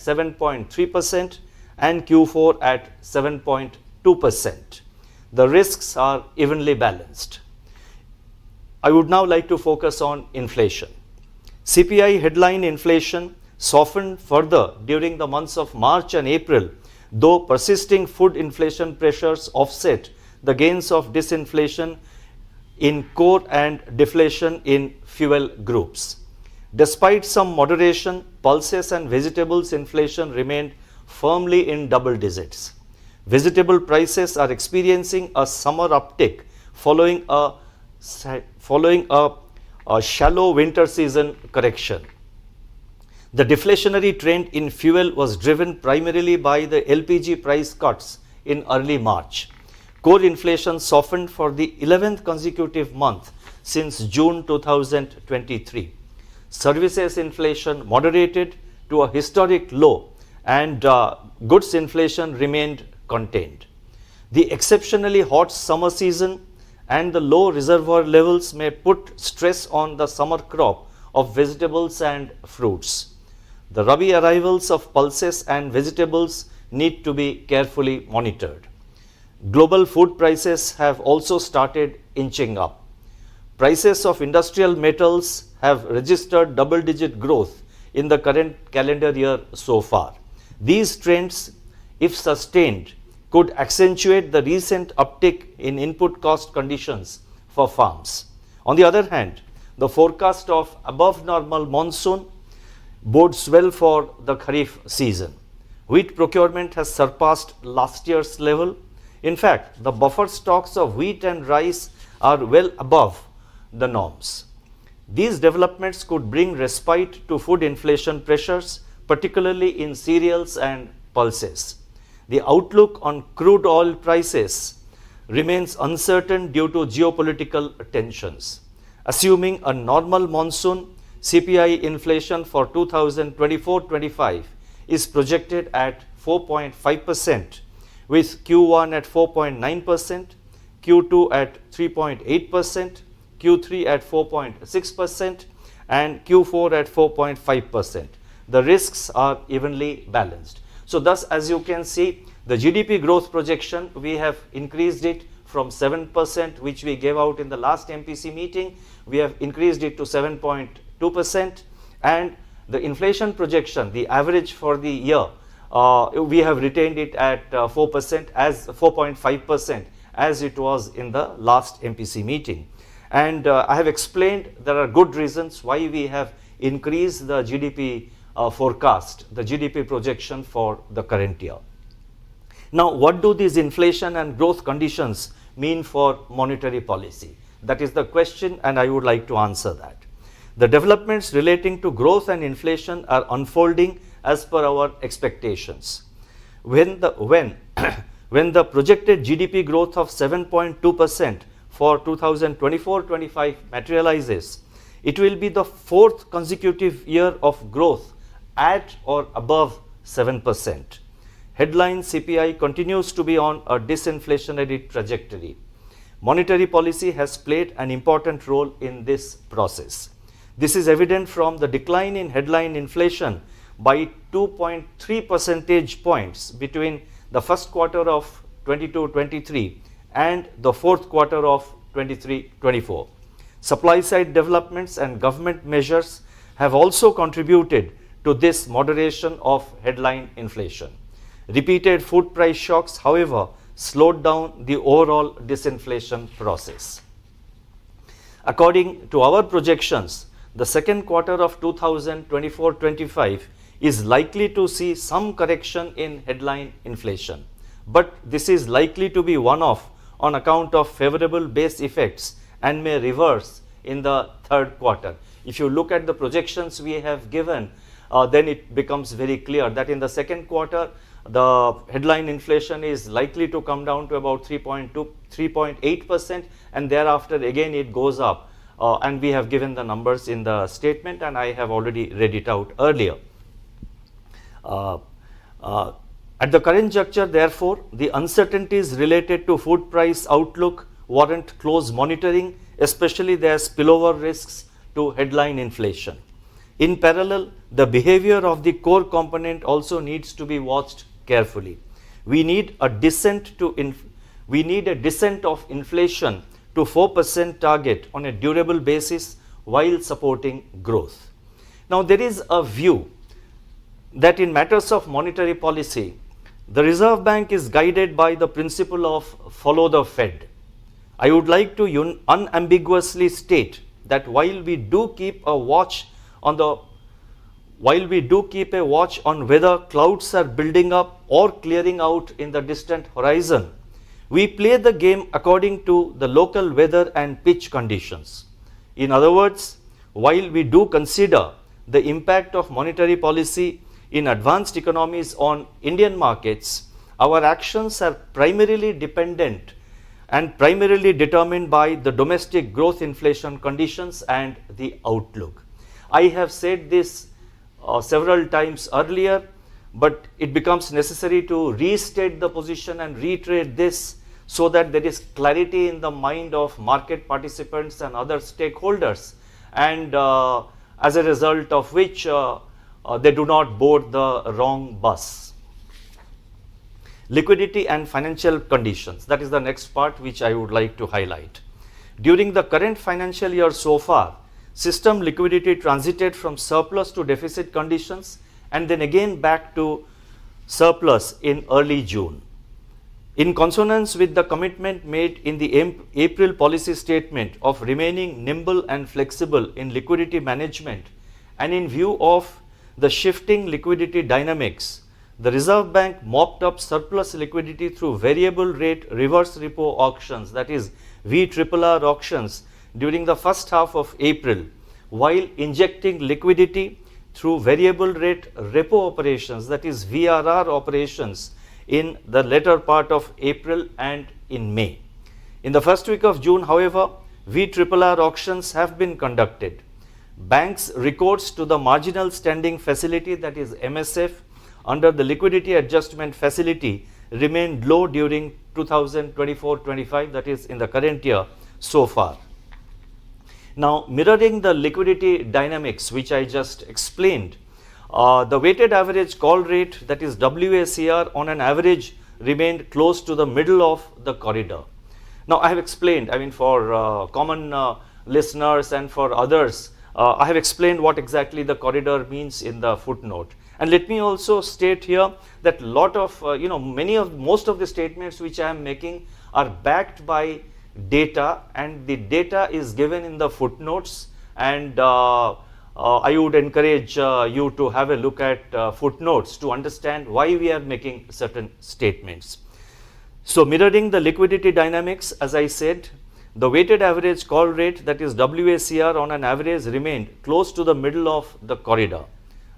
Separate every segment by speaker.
Speaker 1: 7.3% and Q4 at 7.2%. The risks are evenly balanced. I would now like to focus on inflation. CPI headline inflation softened further during the months of March and April, though persisting food inflation pressures offset the gains of disinflation in core and deflation in fuel groups. Despite some moderation, pulses and vegetables inflation remained firmly in double digits. Vegetable prices are experiencing a summer uptick following a shallow winter season correction. The deflationary trend in fuel was driven primarily by the LPG price cuts in early March. Core inflation softened for the 11th consecutive month since June 2023. Services inflation moderated to a historic low, and goods inflation remained contained. The exceptionally hot summer season and the low reservoir levels may put stress on the summer crop of vegetables and fruits. The Rabi arrivals of pulses and vegetables need to be carefully monitored. Global food prices have also started inching up. Prices of industrial metals have registered double-digit growth in the current calendar year so far. These trends, if sustained, could accentuate the recent uptick in input cost conditions for farms. On the other hand, the forecast of above normal monsoon bodes well for the Kharif season. Wheat procurement has surpassed last year's level. In fact, the buffer stocks of wheat and rice are well above the norms. These developments could bring respite to food inflation pressures, particularly in cereals and pulses. The outlook on crude oil prices remains uncertain due to geopolitical tensions. Assuming a normal monsoon, CPI inflation for 2024-25 is projected at 4.5%, with Q1 at 4.9%, Q2 at 3.8%, Q3 at 4.6%, and Q4 at 4.5%. The risks are evenly balanced. So thus, as you can see, the GDP growth projection, we have increased it from 7%, which we gave out in the last MPC meeting. We have increased it to 7.2%, and the inflation projection, the average for the year, we have retained it at 4% as 4.5% as it was in the last MPC meeting. And I have explained there are good reasons why we have increased the GDP forecast, the GDP projection for the current year. Now, what do these inflation and growth conditions mean for monetary policy? That is the question, and I would like to answer that. The developments relating to growth and inflation are unfolding as per our expectations. When the projected GDP growth of 7.2% for 2024-25 materializes, it will be the fourth consecutive year of growth at or above 7%. Headline CPI continues to be on a disinflationary trajectory. Monetary policy has played an important role in this process. This is evident from the decline in headline inflation by 2.3 percentage points between the first quarter of 22-23 and the fourth quarter of 23-24. Supply side developments and government measures have also contributed to this moderation of headline inflation. Repeated food price shocks, however, slowed down the overall disinflation process. According to our projections, the second quarter of 2024-25 is likely to see some correction in headline inflation, but this is likely to be one-off on account of favorable base effects and may reverse in the third quarter. If you look at the projections we have given, then it becomes very clear that in the second quarter, the headline inflation is likely to come down to about 3.8%, and thereafter again it goes up. And we have given the numbers in the statement, and I have already read it out earlier. At the current juncture, therefore, the uncertainties related to food price outlook warrant close monitoring, especially their spillover risks to headline inflation.
Speaker 2: In parallel, the behavior of the core component also needs to be watched carefully. We need a descent of inflation to 4% target on a durable basis while supporting growth. Now, there is a view that in matters of monetary policy, the Reserve Bank is guided by the principle of follow the Fed. I would like to unambiguously state that while we do keep a watch on whether clouds are building up or clearing out in the distant horizon, we play the game according to the local weather and pitch conditions. In other words, while we do consider the impact of monetary policy in advanced economies on Indian markets, our actions are primarily dependent and primarily determined by the domestic growth inflation conditions and the outlook. I have said this several times earlier, but it becomes necessary to restate the position and reiterate this so that there is clarity in the mind of market participants and other stakeholders, and as a result of which they do not board the wrong bus. Liquidity and financial conditions, that is the next part which I would like to highlight. During the current financial year so far, system liquidity transited from surplus to deficit conditions and then again back to surplus in early June. In consonance with the commitment made in the April policy statement of remaining nimble and flexible in liquidity management, and in view of the shifting liquidity dynamics, the Reserve Bank mopped up surplus liquidity through variable rate reverse repo auctions, that is VRRR auctions, during the first half of April, while injecting liquidity through variable rate repo operations, that is VRR operations, in the later part of April and in May. In the first week of June, however, VRRR auctions have been conducted. Banks' recourse to the marginal standing facility, that is MSF, under the liquidity adjustment facility remained low during 2024-25, that is in the current year so far. Now, mirroring the liquidity dynamics which I just explained, the weighted average call rate, that is WACR, on an average remained close to the middle of the corridor. Now, I have explained, for common listeners and for others, I have explained what exactly the corridor means in the footnote. And let me also state here that most of the statements which I am making are backed by data, and the data is given in the footnotes, and I would encourage you to have a look at footnotes to understand why we are making certain statements. So, mirroring the liquidity dynamics, as I said, the weighted average call rate, that is WACR, on an average remained close to the middle of the corridor.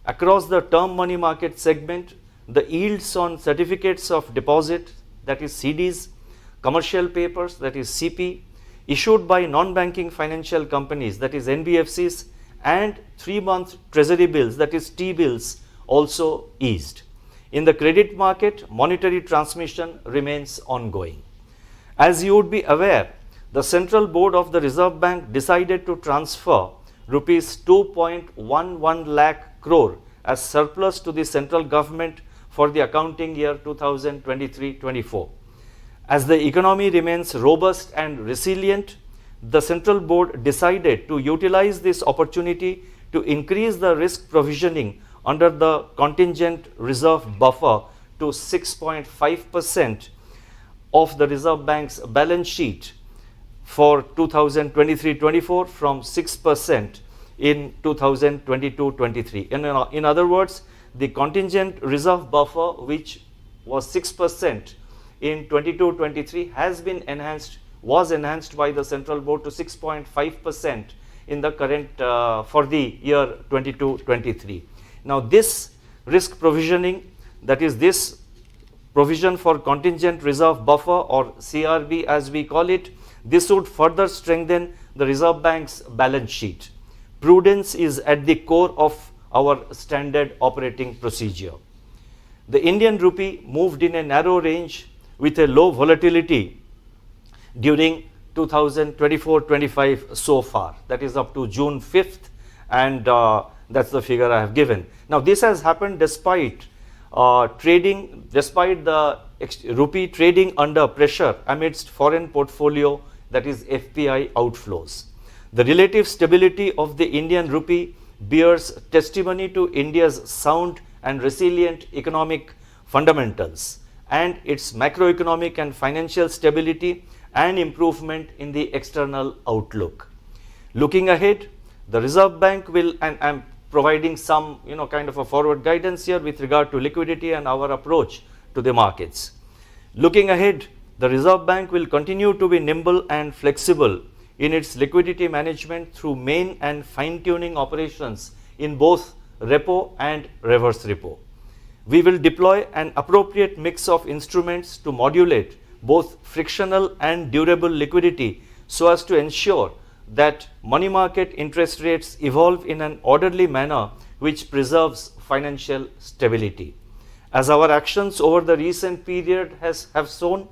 Speaker 2: Across the term money market segment, the yields on certificates of deposit, that is CDs, commercial papers, that is CP, issued by non-banking financial companies, that is NBFCs, and 3-month treasury bills, that is T-bills, also eased. In the credit market, monetary transmission remains ongoing. As you would be aware, the Central Board of the Reserve Bank decided to transfer rupees 2.11 lakh crore as surplus to the central government for the accounting year 2023-24. As the economy remains robust and resilient, the Central Board decided to utilize this opportunity to increase the risk provisioning under the contingent reserve buffer to 6.5% of the Reserve Bank's balance sheet for 2023-24 from 6% in 2022-23. In other words, the contingent reserve buffer, which was 6% in 22-23, was enhanced by the Central Board to 6.5% in the current for the year 22-23. Now, this risk provisioning, that is this provision for contingent reserve buffer, or CRB as we call it, this would further strengthen the Reserve Bank's balance sheet. Prudence is at the core of our standard operating procedure. The Indian rupee moved in a narrow range with a low volatility during 2024-25 so far, that is up to June 5th, and
Speaker 1: That's the figure I have given. Now this has happened despite despite the rupee trading under pressure amidst foreign portfolio, that is FPI outflows. The relative stability of the Indian rupee bears testimony to India's sound and resilient economic fundamentals and its macroeconomic and financial stability and improvement in the external outlook. Looking ahead, the Reserve Bank will, and I'm providing some kind of a forward guidance here with regard to liquidity and our approach to the markets. Looking ahead, the Reserve Bank will continue to be nimble and flexible in its liquidity management through main and fine-tuning operations in both repo and reverse repo. We will deploy an appropriate mix of instruments to modulate both frictional and durable liquidity so as to ensure that money market interest rates evolve in an orderly manner which preserves financial stability. As our actions over the recent period have shown,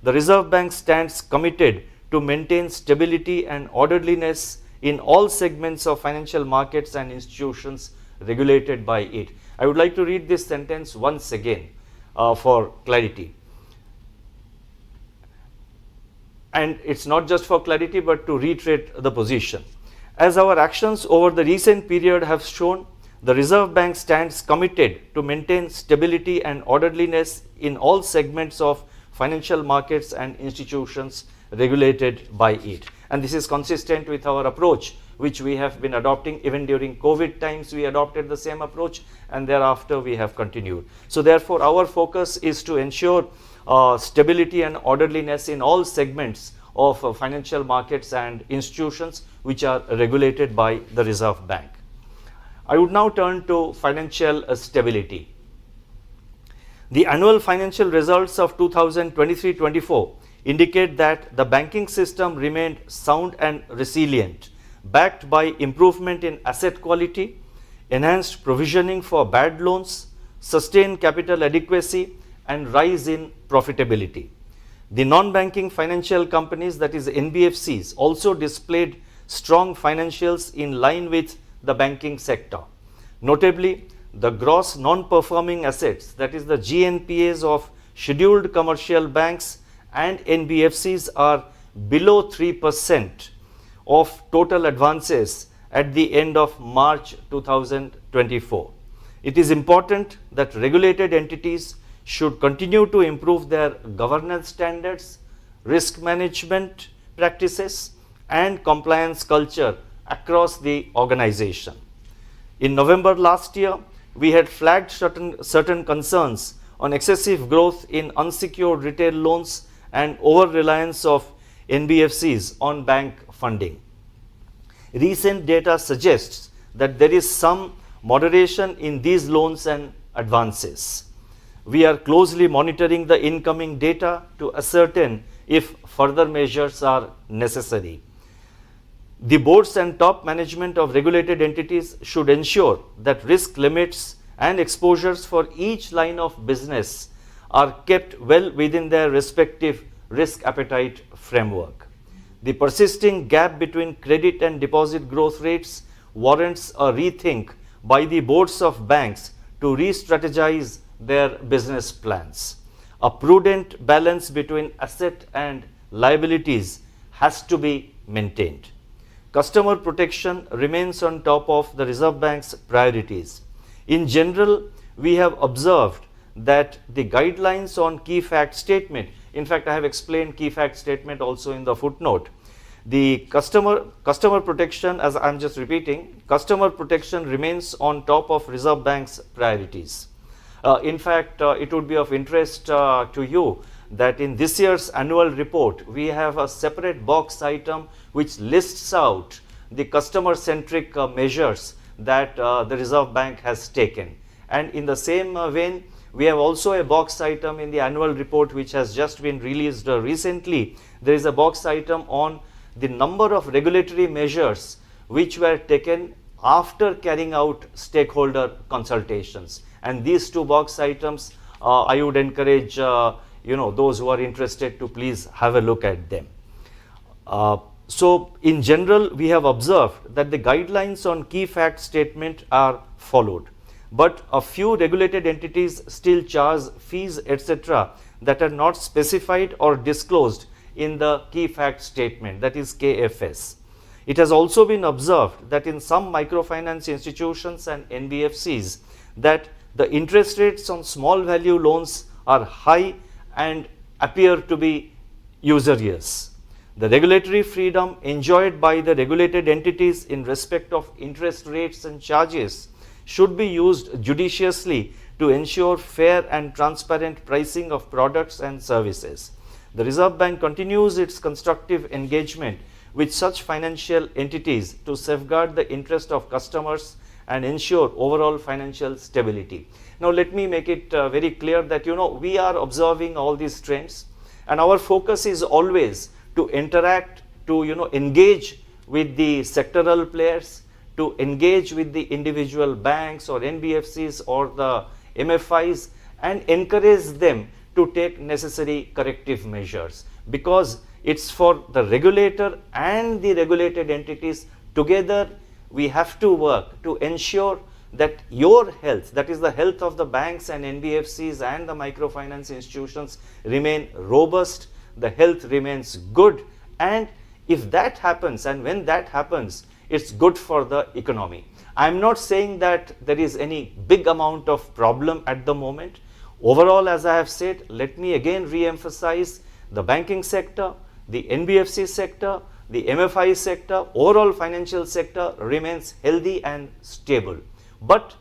Speaker 1: the Reserve Bank stands committed to maintain stability and orderliness in all segments of financial markets and institutions regulated by it. I would like to read this sentence once again for clarity. And it's not just for clarity but to reiterate the position. As our actions over the recent period have shown, the Reserve Bank stands committed to maintain stability and orderliness in all segments of financial markets and institutions regulated by it. And this is consistent with our approach which we have been adopting. Even during COVID times we adopted the same approach, and thereafter we have continued. So therefore our focus is to ensure stability and orderliness in all segments of financial markets and institutions which are regulated by the Reserve Bank. I would now turn to financial stability. The annual financial results of 2023-24 indicate that the banking system remained sound and resilient, backed by improvement in asset quality, enhanced provisioning for bad loans, sustained capital adequacy, and rise in profitability. The non-banking financial companies, that is NBFCs, also displayed strong financials in line with the banking sector. Notably, the gross non-performing assets, that is the GNPAs of scheduled commercial banks and NBFCs, are below 3% of total advances at the end of March 2024. It is important that regulated entities should continue to improve their governance standards, risk management practices, and compliance culture across the organization. In November last year, we had flagged certain concerns on excessive growth in unsecured retail loans and over-reliance of NBFCs on bank funding. Recent data suggests that there is some moderation in these loans and advances. We are closely monitoring the incoming data to ascertain if further measures are necessary. The boards and top management of regulated entities should ensure that risk limits and exposures for each line of business are kept well within their respective risk appetite framework. The persisting gap between credit and deposit growth rates warrants a rethink by the boards of banks to re-strategize their business plans. A prudent balance between asset and liabilities has to be maintained. Customer protection remains on top of the Reserve Bank's priorities. In general, we have observed that the guidelines on key fact statement, in fact I have explained key fact statement also in the footnote, the customer protection, as I am just repeating, customer protection remains on top of Reserve Bank's priorities. In fact, it would be of interest to you that in this year's annual report, we have a separate box item which lists out the customer-centric measures that the Reserve Bank has taken. And in the same vein, we have also a box item in the annual report which has just been released recently. There is a box item on the number of regulatory measures which were taken after carrying out stakeholder consultations. And these two box items, I would encourage those who are interested to please have a look at them.
Speaker 2: So in general, we have observed that the guidelines on key fact statement are followed, but a few regulated entities still charge fees, etc., that are not specified or disclosed in the key fact statement, that is KFS. It has also been observed that in some microfinance institutions and NBFCs that the interest rates on small value loans are high and appear to be usurious. The regulatory freedom enjoyed by the regulated entities in respect of interest rates and charges should be used judiciously to ensure fair and transparent pricing of products and services. The Reserve Bank continues its constructive engagement with such financial entities to safeguard the interest of customers and ensure overall financial stability. Now let me make it very clear that we are observing all these trends, and our focus is always to interact, to engage with the sectoral players, to engage with the individual banks or NBFCs or the MFIs, and encourage them to take necessary corrective measures, because it's for the regulator and the regulated entities together. We have to work to ensure that your health, that is the health of the banks and NBFCs and the microfinance institutions, remain robust, the health remains good, and if that happens and when that happens, it's good for the economy. I'm not saying that there is any big amount of problem at the moment. Overall, as I have said, let me again re-emphasize, the banking sector, the NBFC sector, the MFI sector, overall financial sector remains healthy and stable. But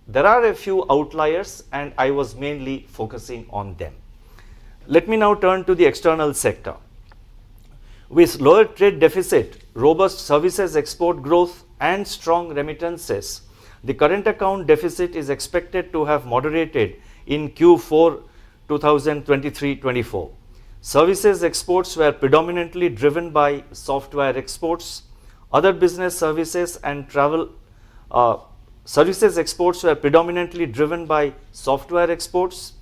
Speaker 2: there are a few outliers, and I was mainly focusing on them. Let me now turn to the external sector. With lower trade deficit, robust services export growth, and strong remittances, the current account deficit is expected to have moderated in Q4 2023-24. Services exports were predominantly driven by software exports. Other business services and travel services exports were predominantly driven by software exports,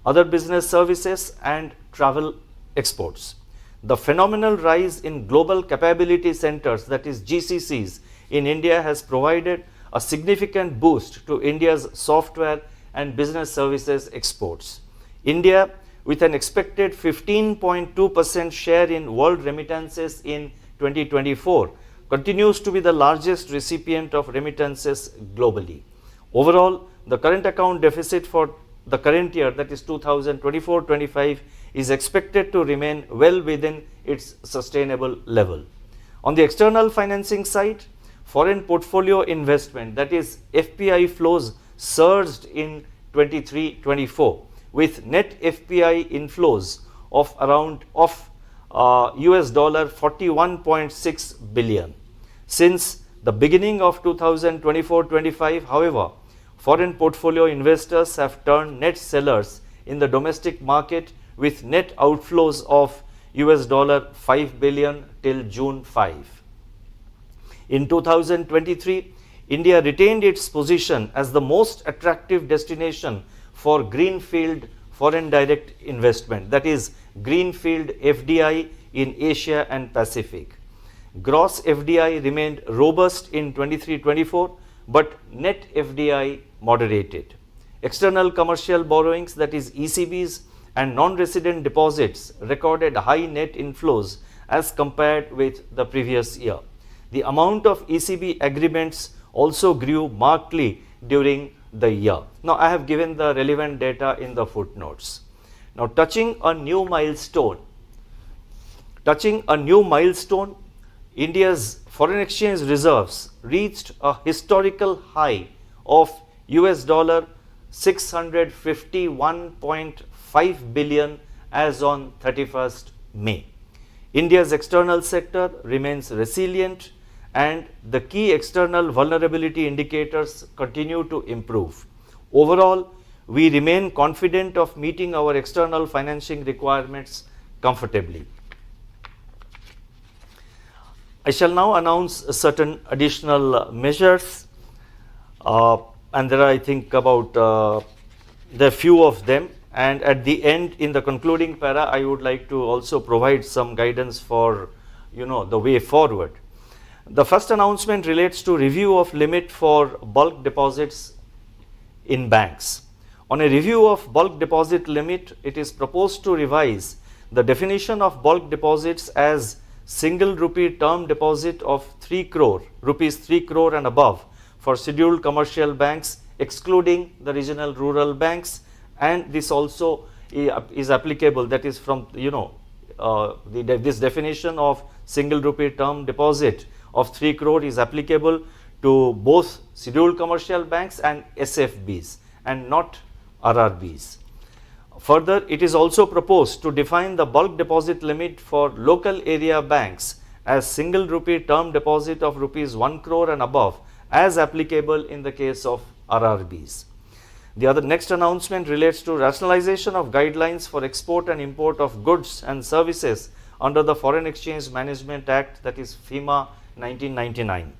Speaker 2: other business services and travel exports. The phenomenal rise in global capability centers, that is GCCs, in India has provided a significant boost to India's software and business services exports. India, with an expected 15.2% share in world remittances in 2024, continues to be the largest recipient of remittances globally. Overall, the current account deficit for the current year, that is 2024-25, is expected to remain well within its sustainable level. On the external financing side, foreign portfolio investment, that is FPI flows, surged in 23-24 with net FPI inflows of around US $41.6 billion. Since the beginning of 2024-25, however, foreign portfolio investors have turned net sellers in the domestic market with net outflows of US $5 billion till June 5. In 2023, India retained its position as the most attractive destination for greenfield foreign direct investment, that is greenfield FDI in Asia and Pacific. Gross FDI remained robust in 23-24, but net FDI moderated. External commercial borrowings, that is ECBs, and non-resident deposits recorded high net inflows as compared with the previous year. The amount of ECB agreements also grew markedly during the year. Now, I have given the relevant data in the footnotes. Now, touching a new milestone, India's foreign exchange reserves reached a historical high of US $651.5 billion as on 31st May. India's external sector remains resilient and the key external vulnerability indicators continue to improve. Overall, we remain confident of meeting our external financing requirements comfortably. I shall now announce certain additional measures, and there are, I think, about there are few of them, and at the end, in the concluding para, I would like to also provide some guidance for
Speaker 1: the way forward. The first announcement relates to review of limit for bulk deposits in banks. On a review of bulk deposit limit, it is proposed to revise the definition of bulk deposits as single rupee term deposit of 3 crore, rupees 3 crore and above for scheduled commercial banks, excluding the regional rural banks, and this also is applicable, that is from this definition of single rupee term deposit of 3 crore is applicable to both scheduled commercial banks and SFBs and not RRBs. Further, it is also proposed to define the bulk deposit limit for local area banks as single rupee term deposit of rupees 1 crore and above as applicable in the case of RRBs. The next announcement relates to rationalization of guidelines for export and import of goods and services under the Foreign Exchange Management Act, that is FEMA 1999.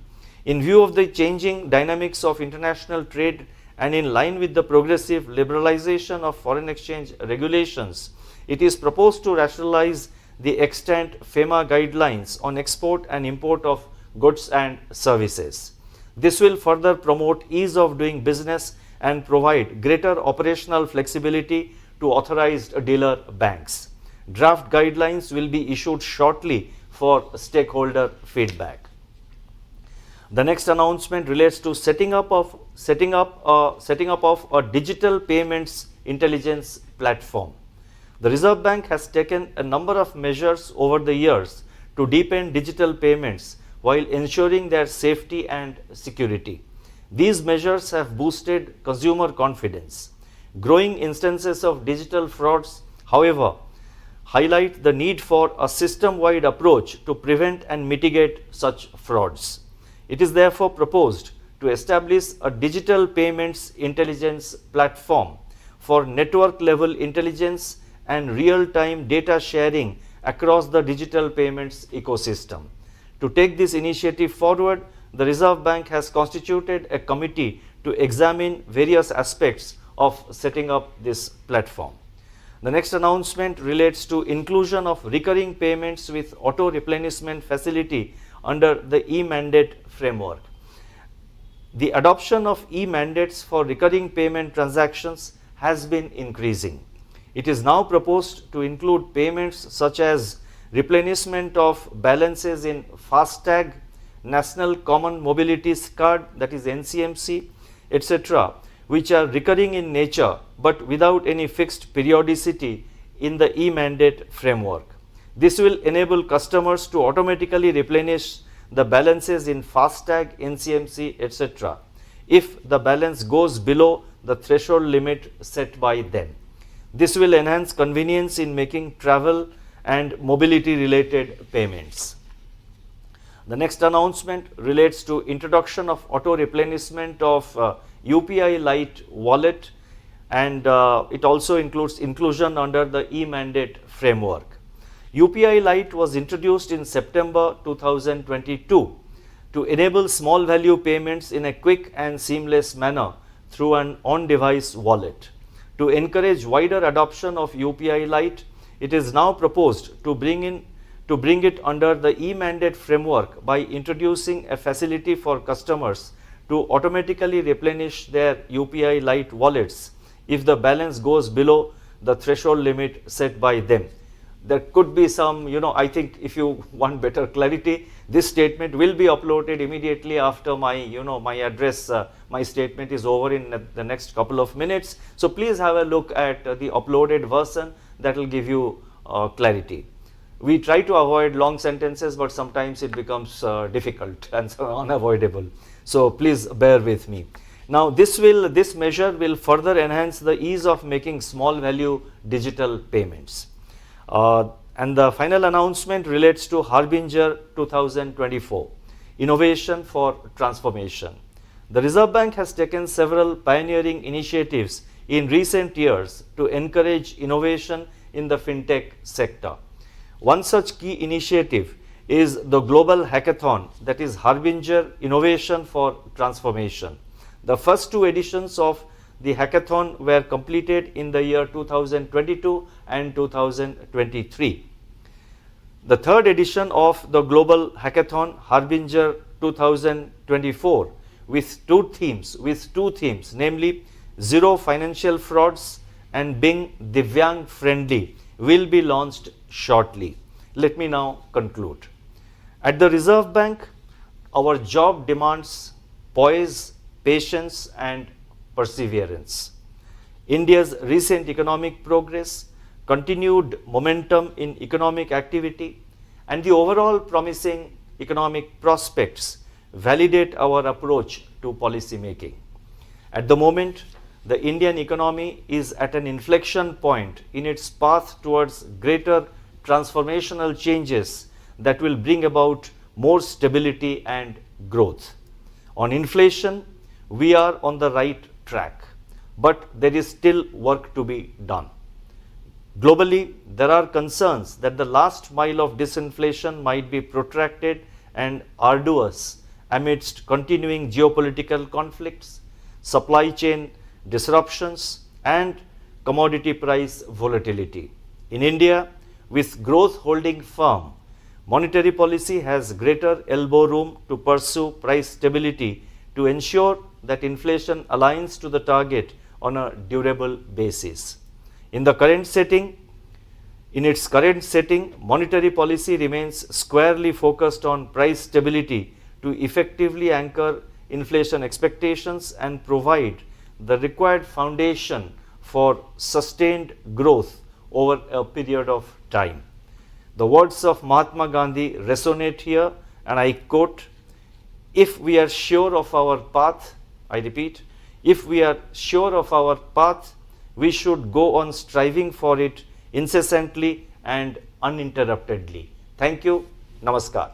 Speaker 1: In view of the changing dynamics of international trade and in line with the progressive liberalization of foreign exchange regulations, it is proposed to rationalize the extant FEMA guidelines on export and import of goods and services. This will further promote ease of doing business and provide greater operational flexibility to authorized dealer banks. Draft guidelines will be issued shortly for stakeholder feedback. The next announcement relates to setting up of a digital payments intelligence platform. The Reserve Bank has taken a number of measures over the years to deepen digital payments while ensuring their safety and security. These measures have boosted consumer confidence. Growing instances of digital frauds, however, highlight the need for a system-wide approach to prevent and mitigate such frauds. It is therefore proposed to establish a digital payments intelligence platform for network-level intelligence and real-time data sharing across the digital payments ecosystem. To take this initiative forward, the Reserve Bank has constituted a committee to examine various aspects of setting up this platform. The next announcement relates to inclusion of recurring payments with auto replenishment facility under the e-mandate framework. The adoption of e-mandates for recurring payment transactions has been increasing. It is now proposed to include payments such as replenishment of balances in FASTag, National Common Mobility Card, that is NCMC, etc., which are recurring in nature but without any fixed periodicity in the e-mandate framework. This will enable customers to automatically replenish the balances in FASTag, NCMC, etc. if the balance goes below the threshold limit set by them. This will enhance convenience in making travel and mobility related payments. The next announcement relates to introduction of auto replenishment of UPI Lite wallet, and it also includes inclusion under the e-mandate framework. UPI Lite was introduced in September 2022 to enable small value payments in a quick and seamless manner through an on-device wallet. To encourage wider adoption of UPI Lite, it is now proposed to bring it under the e-mandate framework by introducing a facility for customers to automatically replenish their UPI Lite wallets if the balance goes below the threshold limit set by them. There could be some, I think if you want better clarity, this statement will be uploaded immediately after my, my address, my statement is over in the next couple of minutes. So please have a look at the uploaded version, that will give you clarity. We try to avoid long sentences, but sometimes it becomes difficult and so unavoidable. So please bear with me. Now this measure will further enhance the ease of making small value digital payments. And the final announcement relates to Harbinger 2024, Innovation for Transformation. The Reserve Bank has taken several pioneering initiatives in recent years to encourage innovation in the fintech sector. One such key initiative is the global hackathon, that is Harbinger Innovation for Transformation. The first two editions of the hackathon were completed in the year 2022 and 2023.
Speaker 2: The third edition of the Global Hackathon Harbinger 2024 with two themes, namely Zero Financial Frauds and Being Divyang Friendly, will be launched shortly. Let me now conclude. At the Reserve Bank, our job demands poise, patience and perseverance. India's recent economic progress, continued momentum in economic activity and the overall promising economic prospects validate our approach to policy making. At the moment, the Indian economy is at an inflection point in its path towards greater transformational changes that will bring about more stability and growth. On inflation, we are on the right track, but there is still work to be done. Globally, there are concerns that the last mile of disinflation might be protracted and arduous amidst continuing geopolitical conflicts, supply chain disruptions and commodity price volatility. In India, with growth holding firm, monetary policy has greater elbow room to pursue price stability to ensure that inflation aligns to the target on a durable basis. In its current setting, monetary policy remains squarely focused on price stability to effectively anchor inflation expectations and provide the required foundation for sustained growth over a period of time. The words of Mahatma Gandhi resonate here, and I quote, "If we are sure of our path," I repeat, "if we are sure of our path, we should go on striving for it incessantly and uninterruptedly." Thank you. Namaskar.